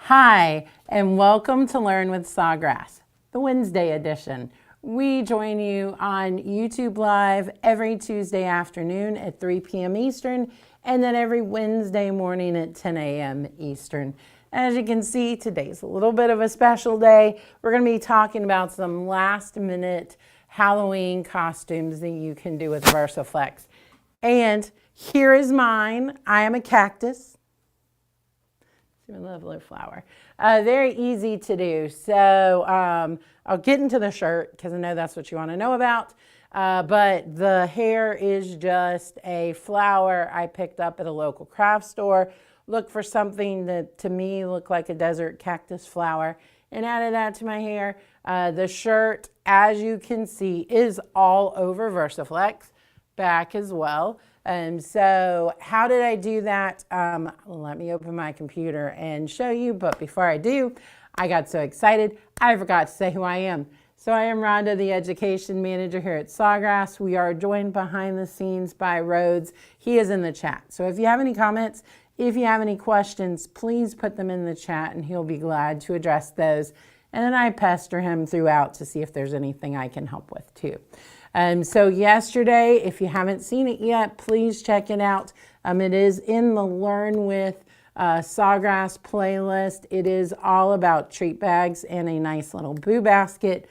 Hi, and welcome to Learn with Sawgrass, the Wednesday edition. We join you on YouTube Live every Tuesday afternoon at 3 p.m. Eastern, and then every Wednesday morning at 10 a.m. Eastern. As you can see, today's a little bit of a special day. We're going to be talking about some last-minute Halloween costumes that you can do with VersaFlex. And here is mine. I am a cactus. A lovely flower. Very easy to do. So I'll get into the shirt because I know that's what you want to know about. But the hair is just a flower I picked up at a local craft store. Look for something that to me looked like a desert cactus flower and added that to my hair. The shirt, as you can see, is all over VersaFlex, back as well. So how did I do that? Let me open my computer and show you. But before I do, I got so excited, I forgot to say who I am. So I am Rhonda, the Education Manager here at Sawgrass. We are joined behind the scenes by Rhodes. He is in the chat. So if you have any comments, if you have any questions, please put them in the chat and he'll be glad to address those. And then I pester him throughout to see if there's anything I can help with too. So yesterday, if you haven't seen it yet, please check it out. It is in the Learn with Sawgrass playlist. It is all about treat bags and a nice little boo basket.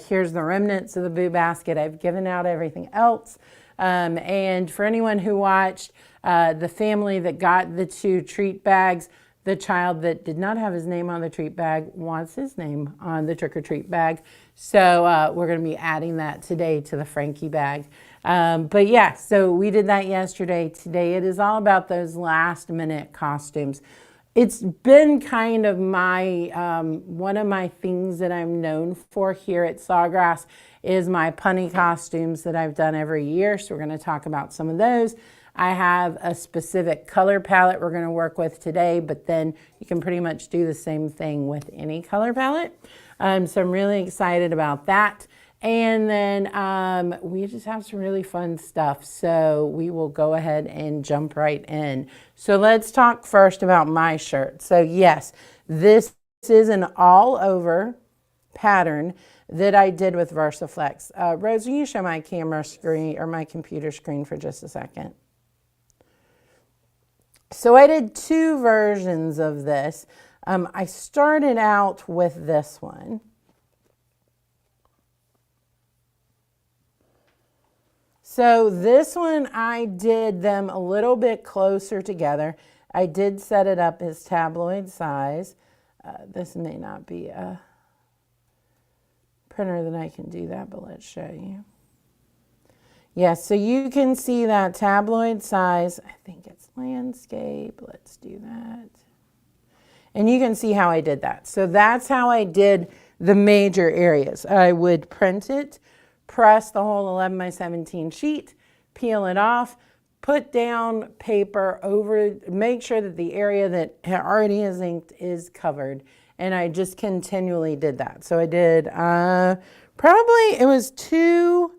Here's the remnants of the boo basket. I've given out everything else. And for anyone who watched, the family that got the 2 treat bags, the child that did not have his name on the treat bag wants his name on the trick-or-treat bag. So we're going to be adding that today to the Frankie bag. But yeah, so we did that yesterday. Today it is all about those last-minute costumes. It's been kind of my, one of my things that I'm known for here at Sawgrass is my punny costumes that I've done every year. So we're going to talk about some of those. I have a specific color palette we're going to work with today, but then you can pretty much do the same thing with any color palette. So I'm really excited about that. And then we just have some really fun stuff. So we will go ahead and jump right in. So let's talk first about my shirt. So yes, this is an all over pattern that I did with VersaFlex. Rose, will you show my camera screen or my computer screen for just a second? So I did 2 versions of this. I started out with this one. So this one, I did them a little bit closer together. I did set it up as tabloid size. This may not be a printer that I can do that, but let's show you. Yes, so you can see that tabloid size. I think it's landscape. Let's do that. And you can see how I did that. So that's how I did the major areas. I would print it, press the whole 11 by 17 sheet, peel it off, put down paper over, make sure that the area that already is inked is covered. And I just continually did that. So I did probably, it was two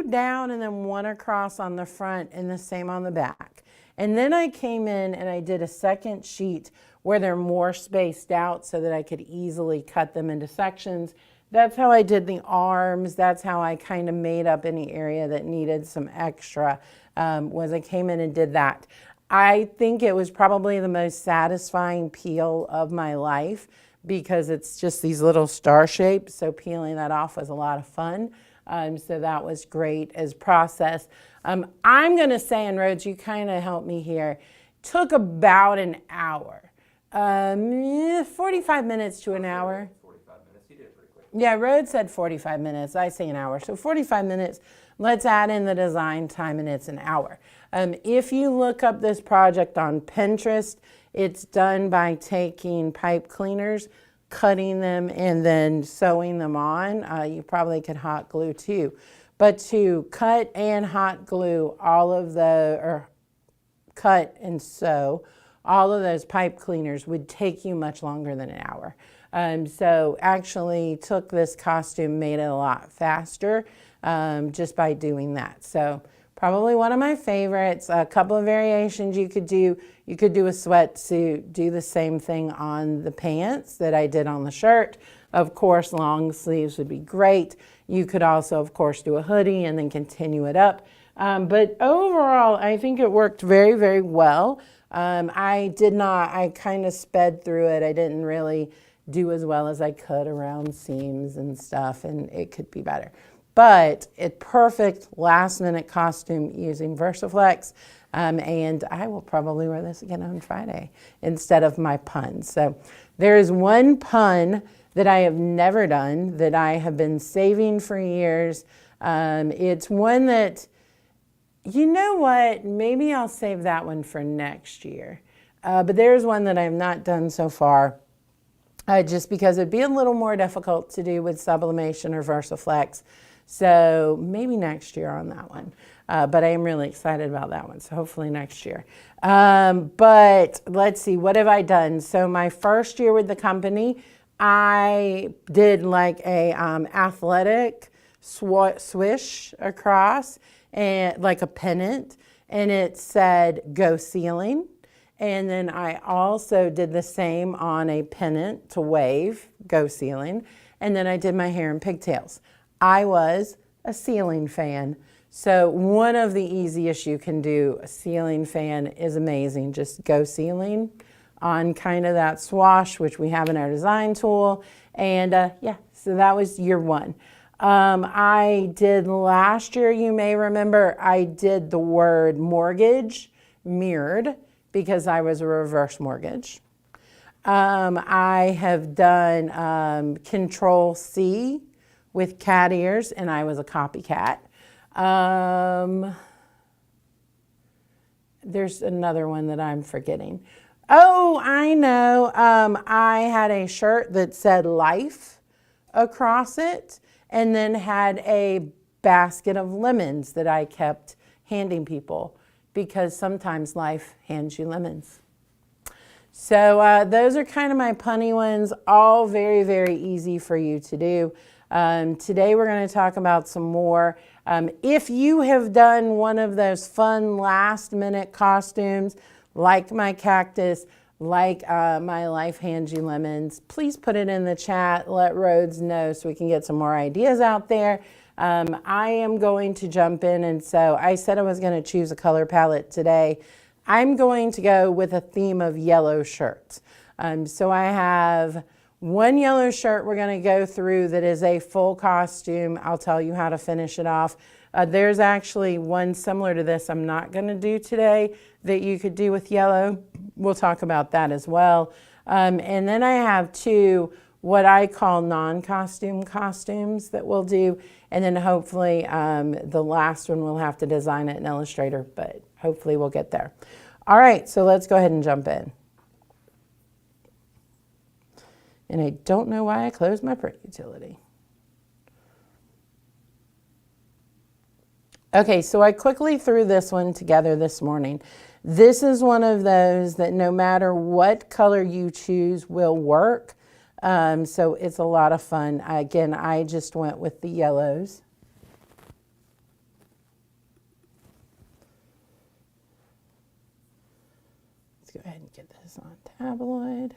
down and then 1 across on the front and the same on the back. And then I came in and I did a second sheet where they're more spaced out so that I could easily cut them into sections. That's how I did the arms. That's how I kind of made up any area that needed some extra, was I came in and did that. I think it was probably the most satisfying peel of my life because it's just these little star shapes. So peeling that off was a lot of fun. So that was great as process. I'm going to say, and Rhodes, you kind of helped me here, took about an hour. 45 minutes to an hour. 45 minutes, you did it pretty quick. Yeah, Rhodes said 45 minutes. I say an hour. So 45 minutes. Let's add in the design time and it's an hour. If you look up this project on Pinterest, it's done by taking pipe cleaners, cutting them and then sewing them on. You probably could hot glue too. But to cut and hot glue all of the, or cut and sew all of those pipe cleaners would take you much longer than an hour. So actually took this costume, made it a lot faster just by doing that. So Probably one of my favorites. A couple of variations you could do. You could do a sweatsuit, do the same thing on the pants that I did on the shirt. Of course, long sleeves would be great. You could also, of course, do a hoodie and then continue it up. But overall, I think it worked very, very well. I kind of sped through it. I didn't really do as well as I could around seams and stuff, and it could be better. But it's perfect last minute costume using VersaFlex. And I will probably wear this again on Friday instead of my pun. So there is one pun that I have never done that I have been saving for years. It's one that, you know what, maybe I'll save that one for next year. But there's one that I have not done so far, just because it'd be a little more difficult to do with Sublimation or VersaFlex. So maybe next year on that one. But I am really excited about that one. So hopefully next year. But let's see, what have I done? So my first year with the company, I did like a athletic swish across and like a pennant, and it said "Go Ceiling." And then I also did the same on a pennant to wave "Go Ceiling." And then I did my hair in pigtails. I was a ceiling fan. So one of the easiest you can do, a ceiling fan is amazing. Just go ceiling on kind of that swash, which we have in our design tool. And yeah, so that was year one. I did last year, you may remember, I did the word mortgage mirrored because I was a reverse mortgage. I have done Control C with cat ears, and I was a copycat. There's another one that I'm forgetting. Oh, I know. I had a shirt that said life across it, and then had a basket of lemons that I kept handing people, because sometimes life hands you lemons. So those are kind of my punny ones, all very, very easy for you to do. Today we're going to talk about some more. If you have done one of those fun last minute costumes, like my cactus, like my life hands you lemons, please put it in the chat. Let Rhodes know so we can get some more ideas out there. I am going to jump in, and so I said I was going to choose a color palette today. I'm going to go with a theme of yellow shirts. So I have one yellow shirt we're going to go through that is a full costume. I'll tell you how to finish it off. There's actually one similar to this I'm not going to do today that you could do with yellow. We'll talk about that as well. And then I have two what I call non-costume costumes that we'll do. And then hopefully the last one we'll have to design it in Illustrator, but hopefully we'll get there. All right, so let's go ahead and jump in. And I don't know why I closed my print utility. Okay, so I quickly threw this one together this morning. This is one of those that no matter what color you choose will work. So it's a lot of fun. Again, I just went with the yellows. Let's go ahead and get this on tabloid.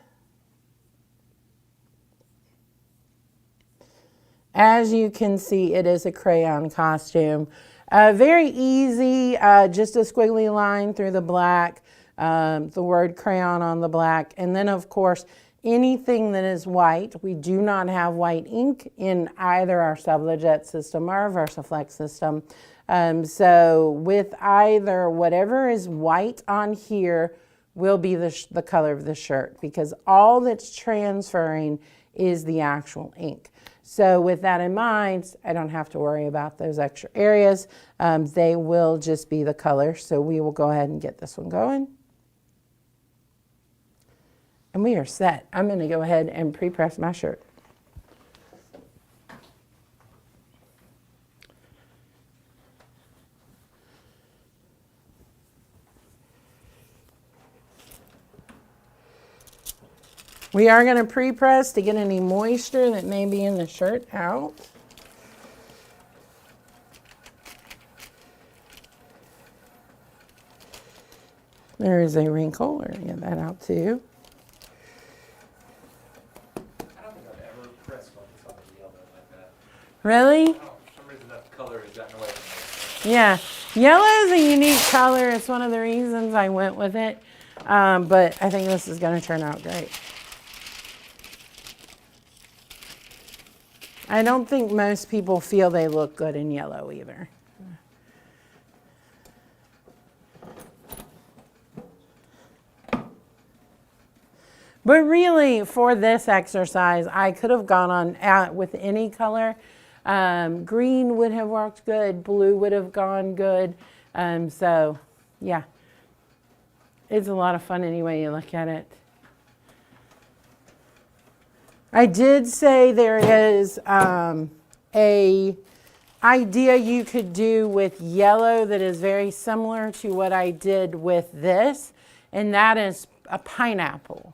As you can see, it is a crayon costume. Very easy, just a squiggly line through the black, the word crayon on the black. And then, of course, anything that is white. We do not have white ink in either our Sublimate system or our VersaFlex system. So with either, whatever is white on here will be the color of the shirt, because all that's transferring is the actual ink. So with that in mind, I don't have to worry about those extra areas. They will just be the color. So we will go ahead and get this one going. And we are set. I'm going to go ahead and pre-press my shirt. We are going to pre-press to get any moisture that may be in the shirt out. There is a wrinkle. We're going to get that out too. I don't think I've ever pressed one that's on the yellow like that. Really? For some reason that color has gotten away from me. Yeah. Yellow is a unique color. It's one of the reasons I went with it. But I think this is going to turn out great. I don't think most people feel they look good in yellow either. But really, for this exercise, I could have gone on out with any color. Green would have worked good. Blue would have gone good. So, yeah. It's a lot of fun any way you look at it. I did say there is a idea you could do with yellow that is very similar to what I did with this, and that is a pineapple.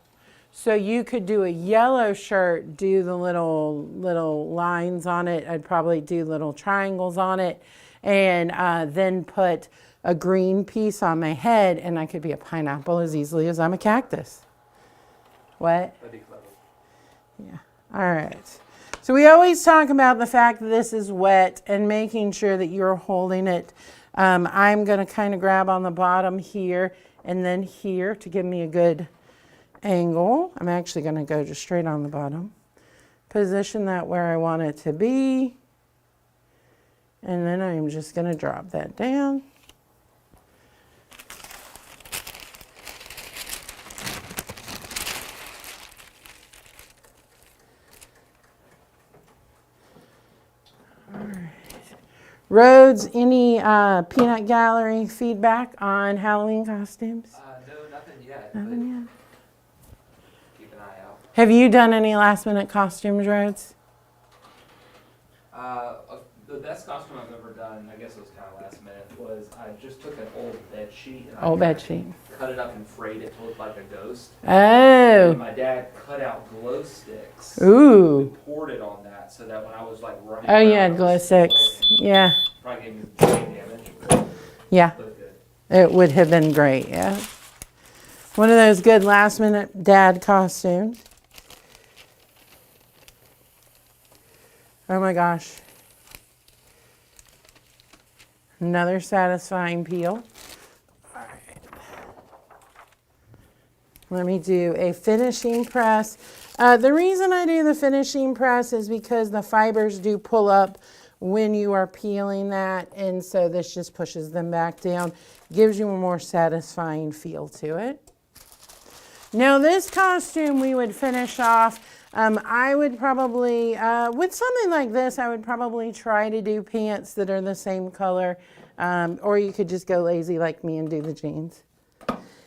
So you could do a yellow shirt, do the little lines on it. I'd probably do little triangles on it, and then put a green piece on my head, and I could be a pineapple as easily as I'm a cactus. What? That'd be clever. Yeah. All right. So we always talk about the fact that this is wet and making sure that you're holding it. I'm going to kind of grab on the bottom here and then here to give me a good angle. I'm actually going to go just straight on the bottom. Position that where I want it to be. And then I'm just going to drop that down. Rhodes, any peanut gallery feedback on Halloween costumes? No, nothing yet. Nothing yet. Keep an eye out. Have you done any last minute costumes, Rhodes? The best costume I've ever done, I guess it was kind of last minute, was I just took an old bed sheet and Old bed sheet. cut it up and frayed it to look like a ghost. Oh. And my dad cut out glow sticks. Ooh. And poured it on that so that when I was like running Oh around, yeah, I was glow sticks. glowing. Yeah. Probably gave me brain damage. Yeah. Looked good. It would have been great, yeah. One of those good last minute dad costumes. Oh my gosh. Another satisfying peel. All right. Let me do a finishing press. The reason I do the finishing press is because the fibers do pull up when you are peeling that, and so this just pushes them back down, gives you a more satisfying feel to it. Now this costume we would finish off, I would probably, with something like this, I would probably try to do pants that are the same color, or you could just go lazy like me and do the jeans.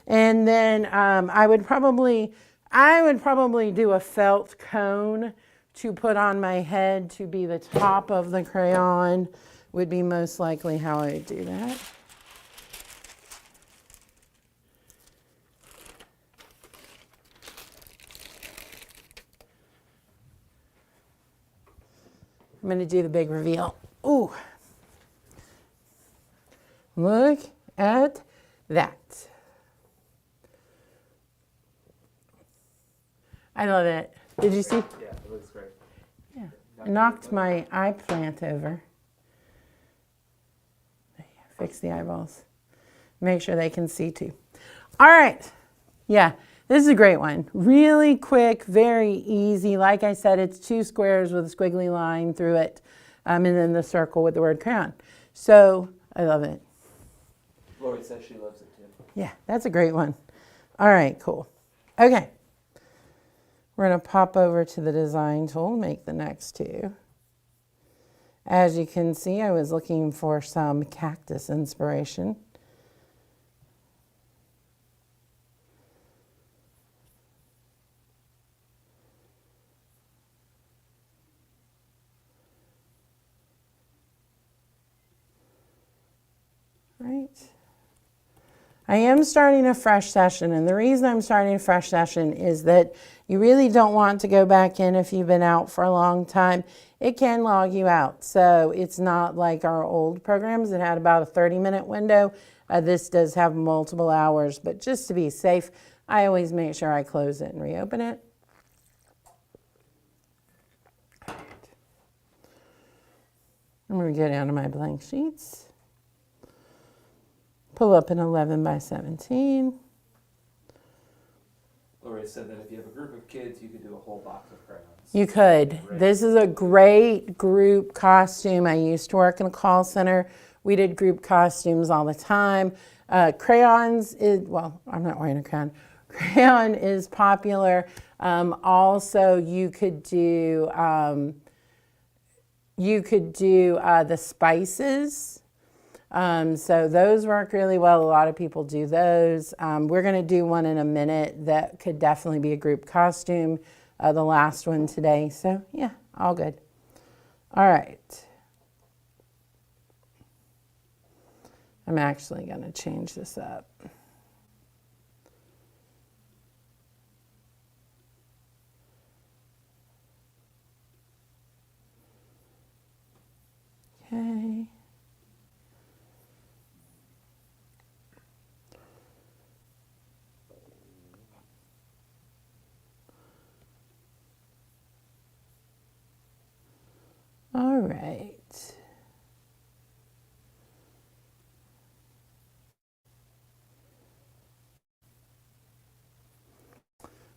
And then I would probably do a felt cone to put on my head to be the top of the crayon, would be most likely how I would do that. I'm going to do the big reveal. Ooh. Look at that. I love it. Did you see? Yeah, it looks great. Yeah. I knocked my eye plant over. Fix the eyeballs. Make sure they can see too. All right. Yeah, this is a great one. Really quick, very easy. Like I said, it's 2 squares with a squiggly line through it, and then the circle with the word crayon. So I love it. Lori says she loves it too. Yeah, that's a great one. All right, cool. Okay. We're going to pop over to the design tool, make the next 2. As you can see, I was looking for some cactus inspiration. Right. I am starting a fresh session, and the reason I'm starting a fresh session is that you really don't want to go back in if you've been out for a long time. It can log you out. So it's not like our old programs that had about a 30-minute window. This does have multiple hours, but just to be safe, I always make sure I close it and reopen it. I'm going to go down to my blank sheets. Pull up an 11 by 17. Lori said that if you have a group of kids, you could do a whole box of crayons. You could. This is a great group costume. I used to work in a call center. We did group costumes all the time. Crayons is, well, I'm not wearing a crayon. Crayon is popular. Also, you could do the spices. So those work really well. A lot of people do those. We're going to do one in a minute that could definitely be a group costume, the last one today. So yeah, all good. All right. I'm actually going to change this up. Okay. All right.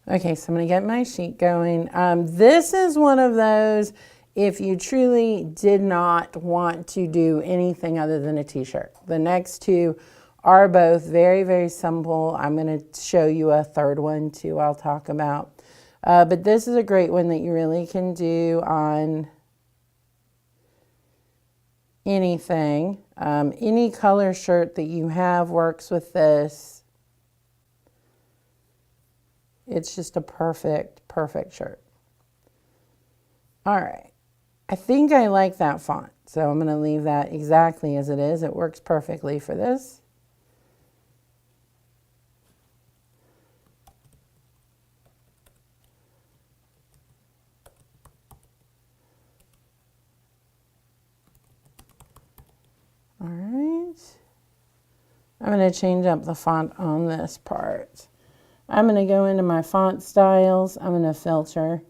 Okay, so I'm going to get my sheet going. This is one of those, if you truly did not want to do anything other than a t-shirt. The next two are both very, very simple. I'm going to show you a third one too I'll talk about. But this is a great one that you really can do on anything. Any color shirt that you have works with this. It's just a perfect shirt. All right. I think I like that font, so I'm going to leave that exactly as it is. It works perfectly for this. All right. I'm going to change up the font on this part. I'm going to go into my font styles. I'm going to filter.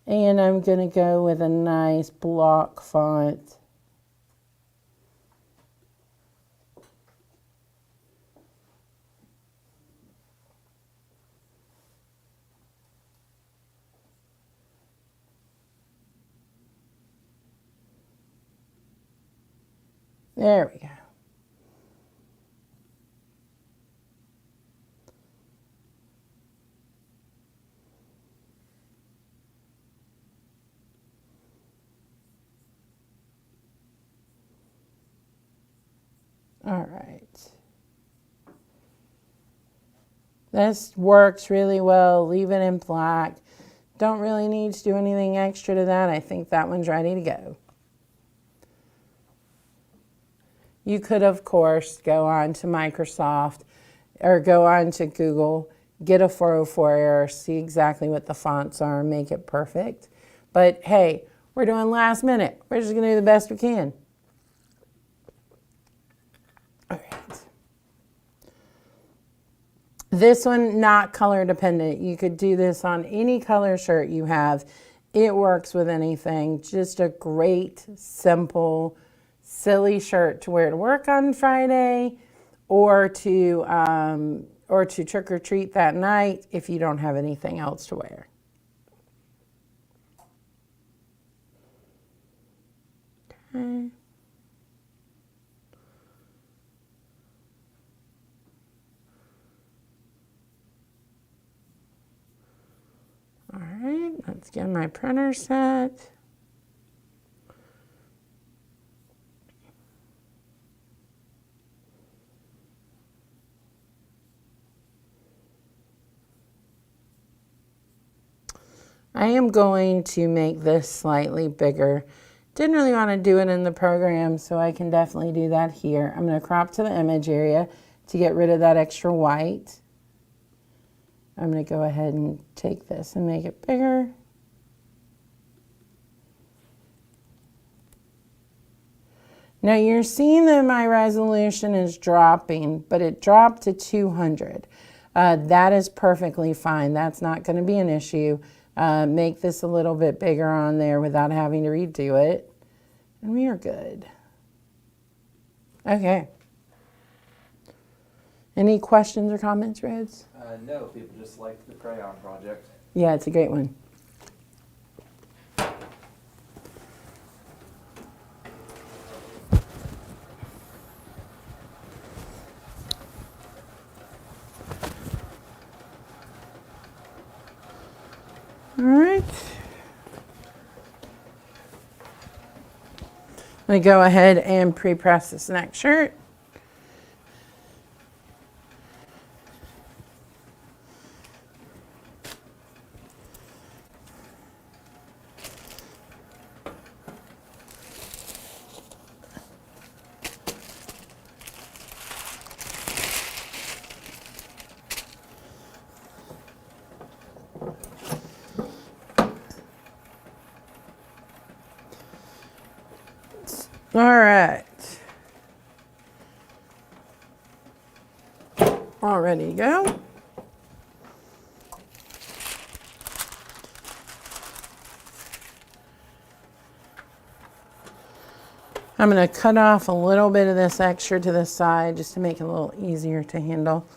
And I'm going to go with a nice block font. There we go. All right. This works really well. Leave it in black. Don't really need to do anything extra to that. I think that one's ready to go. You could, of course, go on to Microsoft or go on to Google, get a 404 error, see exactly what the fonts are, make it perfect. But hey, we're doing last minute. We're just going to do the best we can. All right. This one, not color dependent. You could do this on any color shirt you have. It works with anything. Just a great, simple, silly shirt to wear to work on Friday or to trick or treat that night if you don't have anything else to wear. Okay. All right, let's get my printer set. I am going to make this slightly bigger. Didn't really want to do it in the program, so I can definitely do that here. I'm going to crop to the image area to get rid of that extra white. I'm going to go ahead and take this and make it bigger. Now you're seeing that my resolution is dropping, but it dropped to 200. That is perfectly fine. That's not going to be an issue. Make this a little bit bigger on there without having to redo it. And we are good. Okay. Any questions or comments, Rhodes? No, people just like the crayon project. Yeah, it's a great one. All right. I'm going to go ahead and pre-press this next shirt. All right. All ready to go. I'm going to cut off a little bit of this extra to the side just to make it a little easier to handle.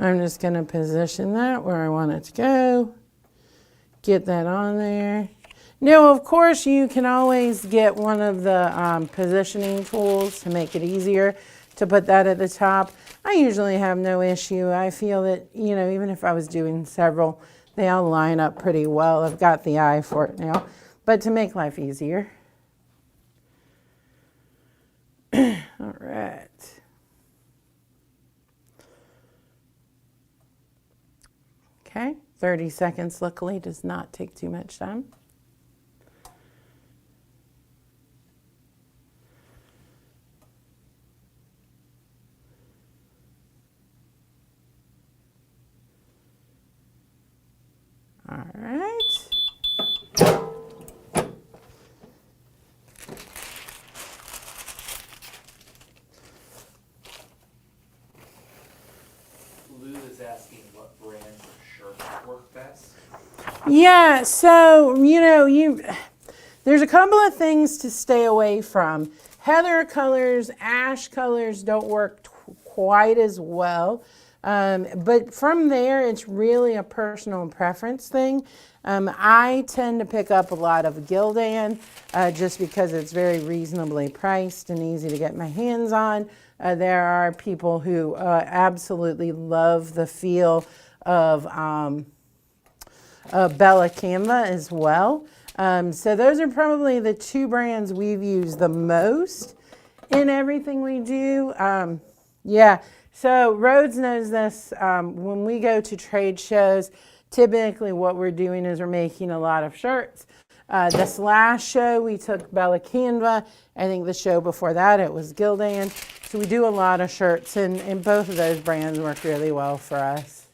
I'm just going to position that where I want it to go. Get that on there. Now, of course, you can always get one of the positioning tools to make it easier to put that at the top. I usually have no issue. I feel that, you know, even if I was doing several, they all line up pretty well. I've got the eye for it now. But to make life easier. All right. Okay, 30 seconds luckily does not take too much time. All right. Lou is asking what brands of shirts work best. Yeah, so, you know, there's a couple of things to stay away from. Heather colors, ash colors don't work quite as well. But from there, it's really a personal preference thing. I tend to pick up a lot of Gildan just because it's very reasonably priced and easy to get my hands on. There are people who absolutely love the feel of Bella Canva as well. So those are probably the two brands we've used the most in everything we do. Yeah. So Rhodes knows this. When we go to trade shows, typically what we're doing is we're making a lot of shirts. This last show we took Bella Canva. I think the show before that it was Gildan. So we do a lot of shirts, and both of those brands work really well for us.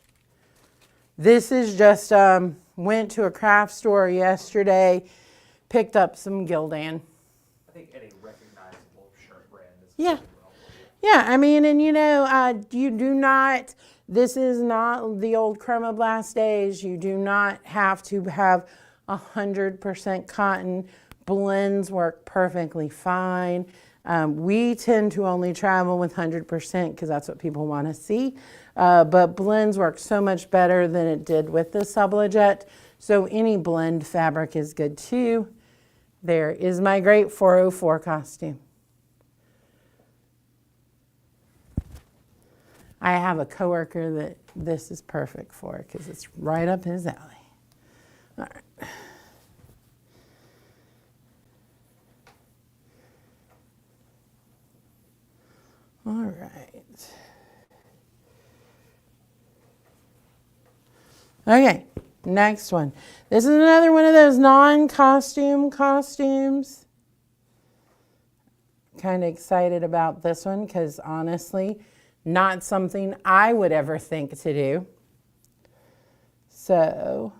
This is just went to a craft store yesterday, picked up some Gildan. I think any recognizable shirt brand is Yeah. Yeah, I mean, and you know, you do not, this is not the old Chroma Blast days. You do not have to have 100% cotton. Blends work perfectly fine. We tend to only travel with 100% because that's what people want to see. But blends work so much better than it did with the Sublimate. So any blend fabric is good too. There is my great 404 costume. I have a coworker that this is perfect for because it's right up his alley. All right. All right. Okay, next one. This is another one of those non-costume costumes. kind of excited about this one because honestly, not something I would ever think to do. So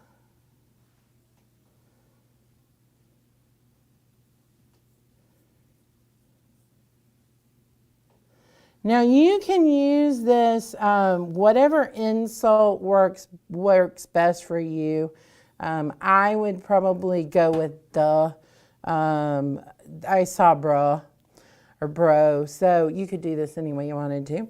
now you can use this, whatever insult works best for you. I would probably go with the, I saw bra or bro. So you could do this any way you wanted to.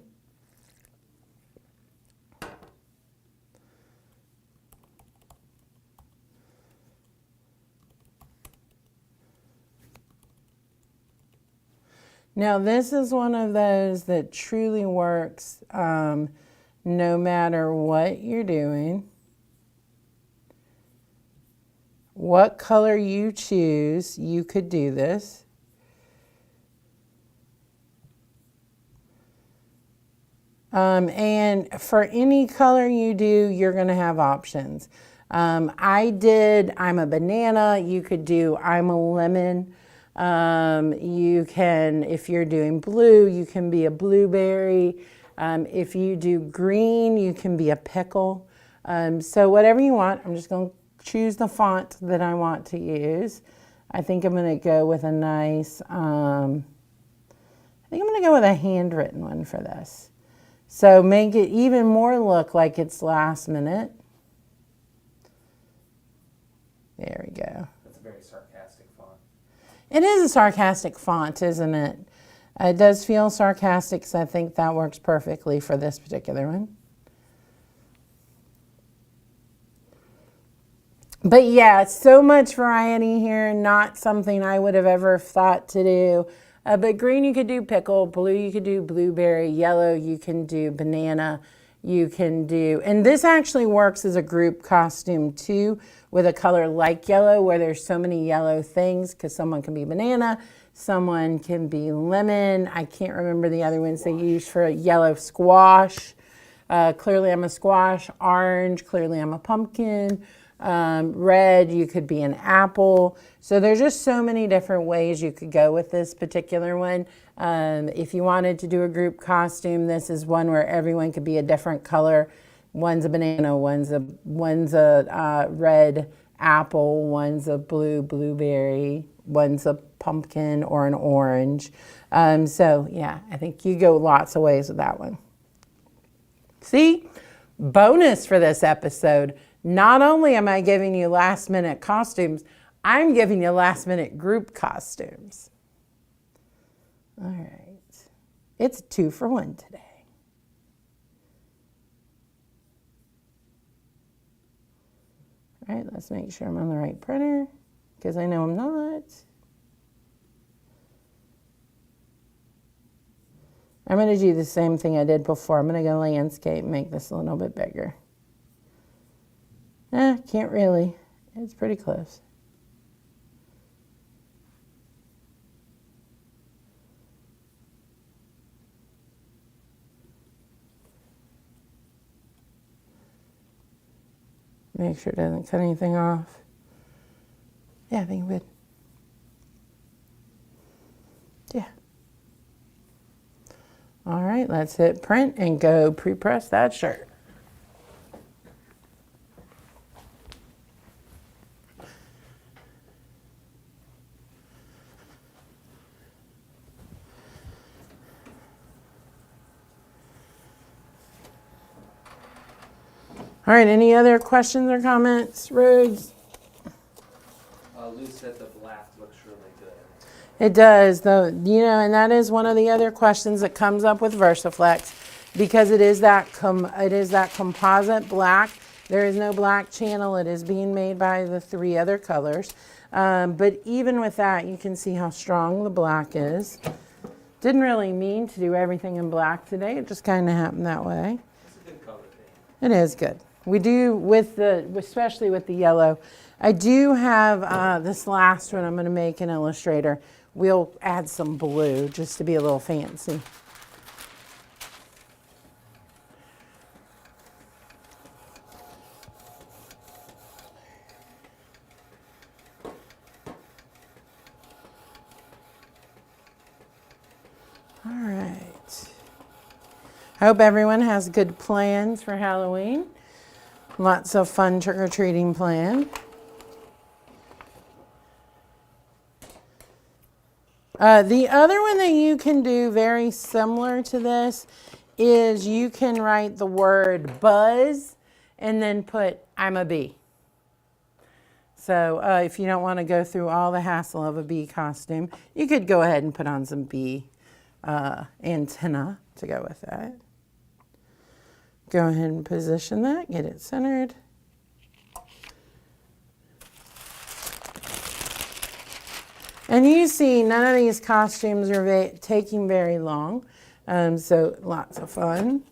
Now this is one of those that truly works no matter what you're doing. What color you choose, you could do this. And for any color you do, you're going to have options. I'm a banana. You could do I'm a lemon. You can, if you're doing blue, you can be a blueberry. If you do green, you can be a pickle. So whatever you want, I'm just going to choose the font that I want to use. I think I'm going to go with a nice, I think I'm going to go with a handwritten one for this. So make it even more look like it's last minute. There we go. That's a very sarcastic font. It is a sarcastic font, isn't it? It does feel sarcastic, so I think that works perfectly for this particular one. But yeah, so much variety here, not something I would have ever thought to do. But green you could do pickle, blue you could do blueberry, yellow you can do banana, you can do, and this actually works as a group costume too, with a color like yellow where there's so many yellow things, because someone can be banana, someone can be lemon. I can't remember the other ones they use for a yellow. Squash. Clearly I'm a squash. Orange, clearly I'm a pumpkin. Red, you could be an apple. So there's just so many different ways you could go with this particular one. If you wanted to do a group costume, this is one where everyone could be a different color. One's a banana, one's a red apple, one's a blue blueberry, one's a pumpkin or an orange. So yeah, I think you go lots of ways with that one. See, bonus for this episode. Not only am I giving you last minute costumes, I'm giving you last minute group costumes. All right. It's 2 for 1 today. All right, let's make sure I'm on the right printer because I know I'm not. I'm going to do the same thing I did before. I'm going to go landscape, make this a little bit bigger. Can't really. It's pretty close. Make sure it doesn't cut anything off. Yeah, I think I'm good. Yeah. All right, let's hit print and go pre-press that shirt. All right, any other questions or comments, Rhodes? Lou said the black looks really good. It does, though, you know, and that is one of the other questions that comes up with VersaFlex, because it is that composite black. There is no black channel. It is being made by the 3 other colors. But even with that, you can see how strong the black is. Didn't really mean to do everything in black today. It just kind of happened that way. It's a good color thing. It is good. We do especially with the yellow. I do have this last one I'm going to make in Illustrator. We'll add some blue just to be a little fancy. Hope everyone has good plans for Halloween. Lots of fun trick-or-treating planned. The other one that you can do very similar to this is you can write the word buzz and then put I'm a bee. So if you don't want to go through all the hassle of a bee costume, you could go ahead and put on some bee antenna to go with that. Go ahead and position that, get it centered. And you see none of these costumes are taking very long, so lots of fun.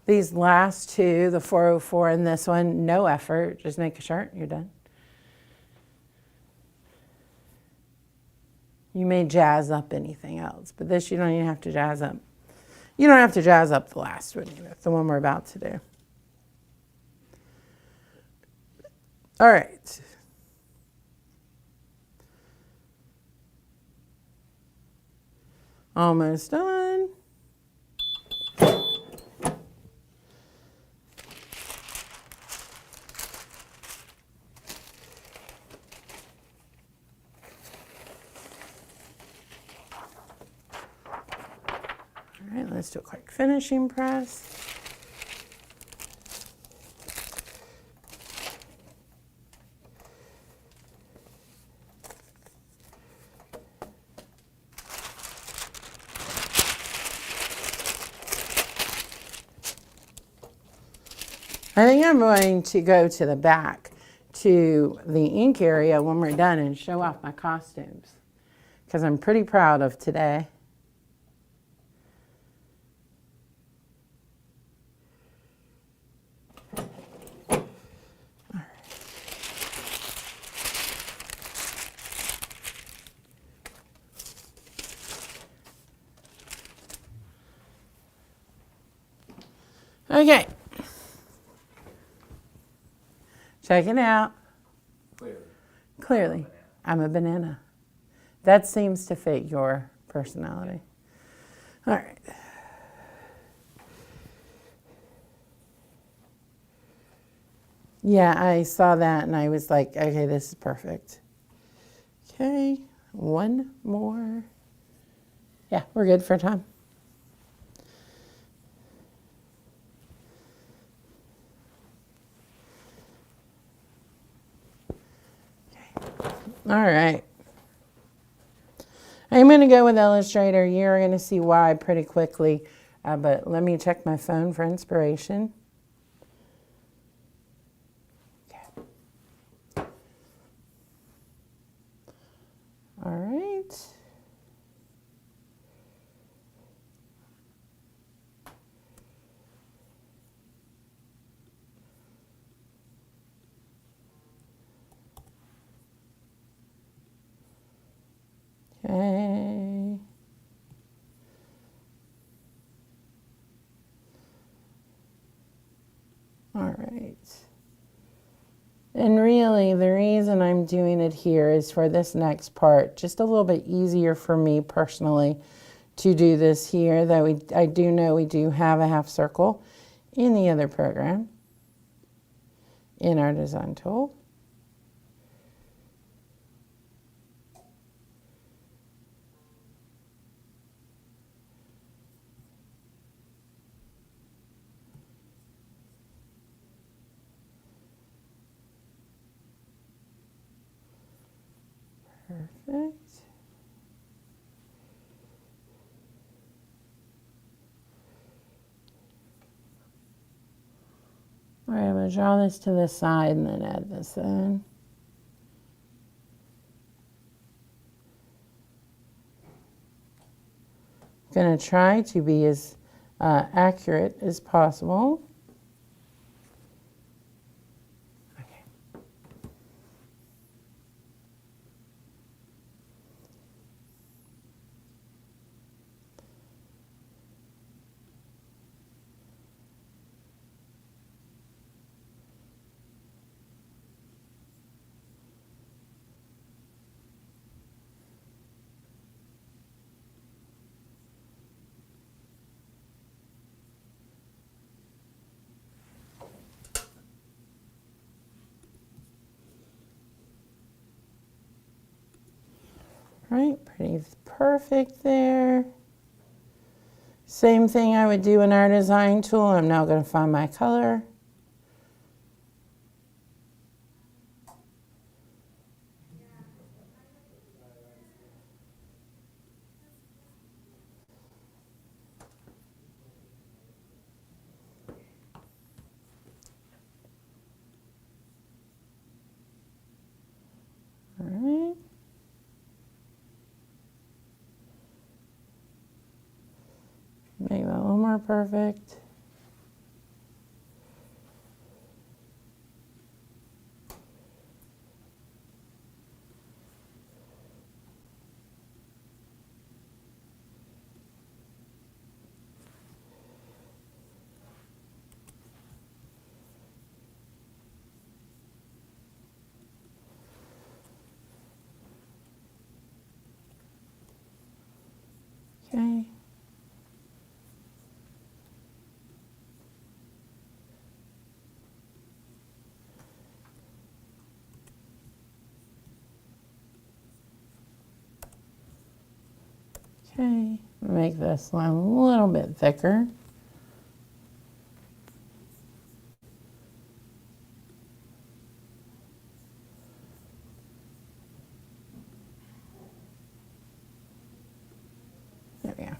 These last two, the 404 and this one, no effort, just make a shirt, you're done. You may jazz up anything else, but this you don't even have to jazz up. You don't have to jazz up the last one either, the one we're about to do. All right. Almost done. All right, let's do a quick finishing press. I think I'm going to go to the back to the ink area when we're done and show off my costumes because I'm pretty proud of today. Okay. Check it out. Clearly, I'm a banana. That seems to fit your personality. All right. Yeah, I saw that and I was like, okay, this is perfect. Okay, one more. Yeah, we're good for time. All right. I'm going to go with Illustrator. You're going to see why pretty quickly, but let me check my phone for inspiration. Okay. All right. Okay. All right. And really, the reason I'm doing it here is for this next part, just a little bit easier for me personally to do this here, though I do know we do have a half circle in the other program in our design tool. Perfect. All right, I'm going to draw this to the side and then add this in. I'm going to try to be as accurate as possible. right, pretty perfect there. Same thing I would do in our design tool. I'm now going to find my color. All right. Make that a little more perfect. Okay. Okay, make this one a little bit thicker. There we go.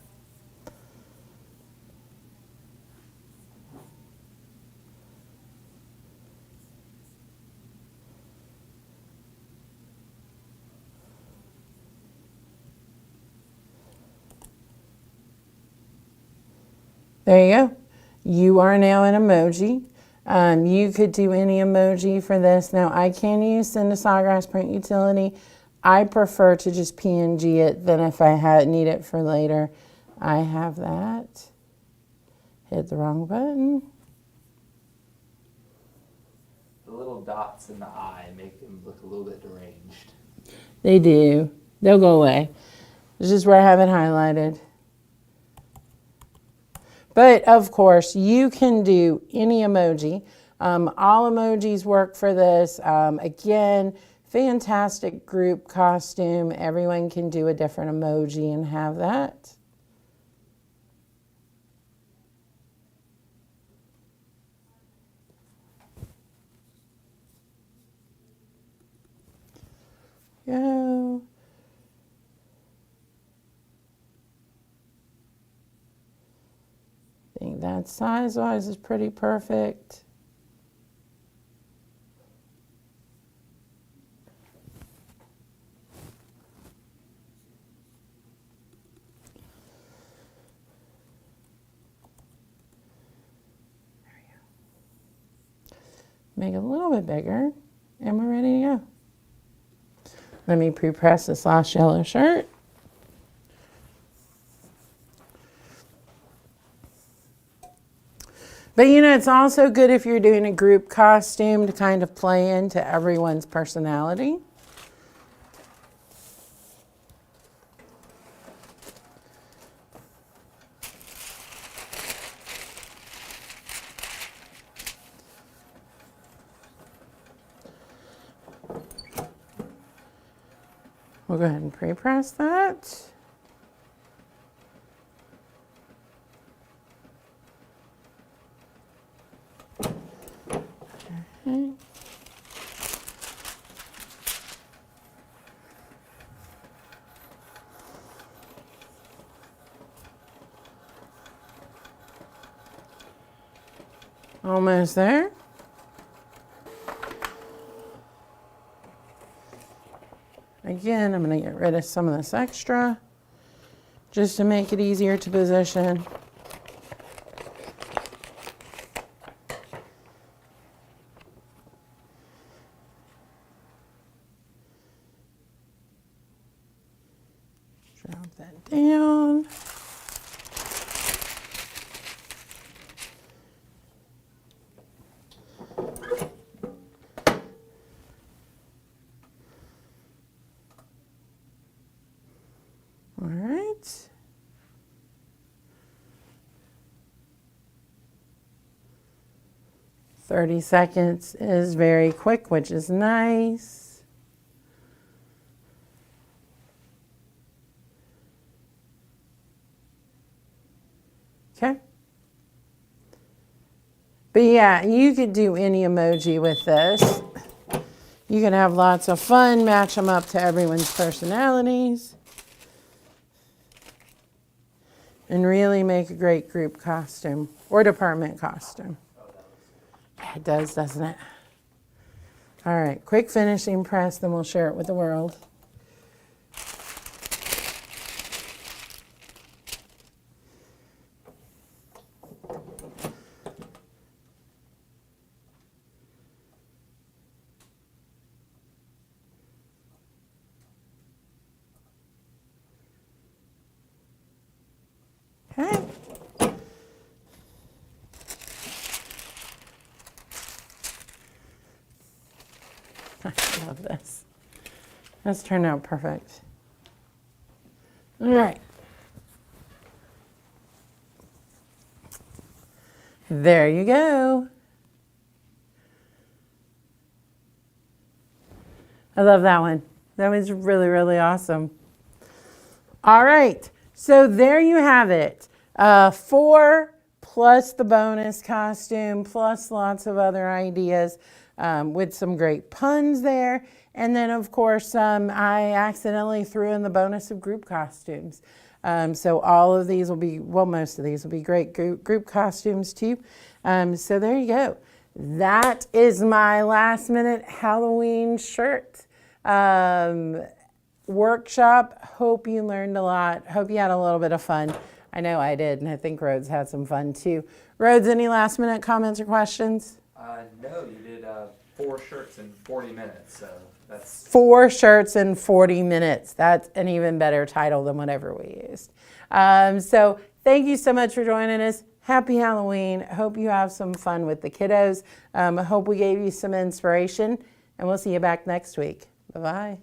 There you go. You are now an emoji. You could do any emoji for this. Now I can use Send to Sawgrass Print Utility. I prefer to just PNG it than if I need it for later. I have that. Hit the wrong button. The little dots in the eye make them look a little bit deranged. They do. They'll go away. This is where I have it highlighted. But of course, you can do any emoji. All emojis work for this. Again, fantastic group costume. Everyone can do a different emoji and have that. Go. I think that size-wise is pretty perfect. There we go. Make it a little bit bigger, and we're ready to go. Let me pre-press this last yellow shirt. But you know, it's also good if you're doing a group costume to kind of play into everyone's personality. We'll go ahead and pre-press that. Okay. Almost there. Again, I'm going to get rid of some of this extra just to make it easier to position. Drop that down. All right. "30 seconds is very quick, which is nice. Okay. But yeah, you could do any emoji with this. You can have lots of fun, match them up to everyone's personalities, and really make a great group costume or department costume. Yeah, it does, doesn't it? All right, quick finishing press, then we'll share it with the world. Okay. I love this. This turned out perfect. All right. There you go. I love that one. That was really, really awesome. All right. So there you have it. 4 plus the bonus costume, plus lots of other ideas with some great puns there. And then, of course, I accidentally threw in the bonus of group costumes. So all of these will be, well, most of these will be great group costumes too. So there you go. That is my last minute Halloween shirt workshop. Hope you learned a lot. Hope you had a little bit of fun. I know I did, and I think Rhodes had some fun too. Rhodes, any last minute comments or questions? No, you did 4 shirts in 40 minutes, so that's... 4 shirts in 40 minutes. That's an even better title than whatever we used. So thank you so much for joining us. Happy Halloween. Hope you have some fun with the kiddos. I hope we gave you some inspiration, and we'll see you back next week. Bye-bye.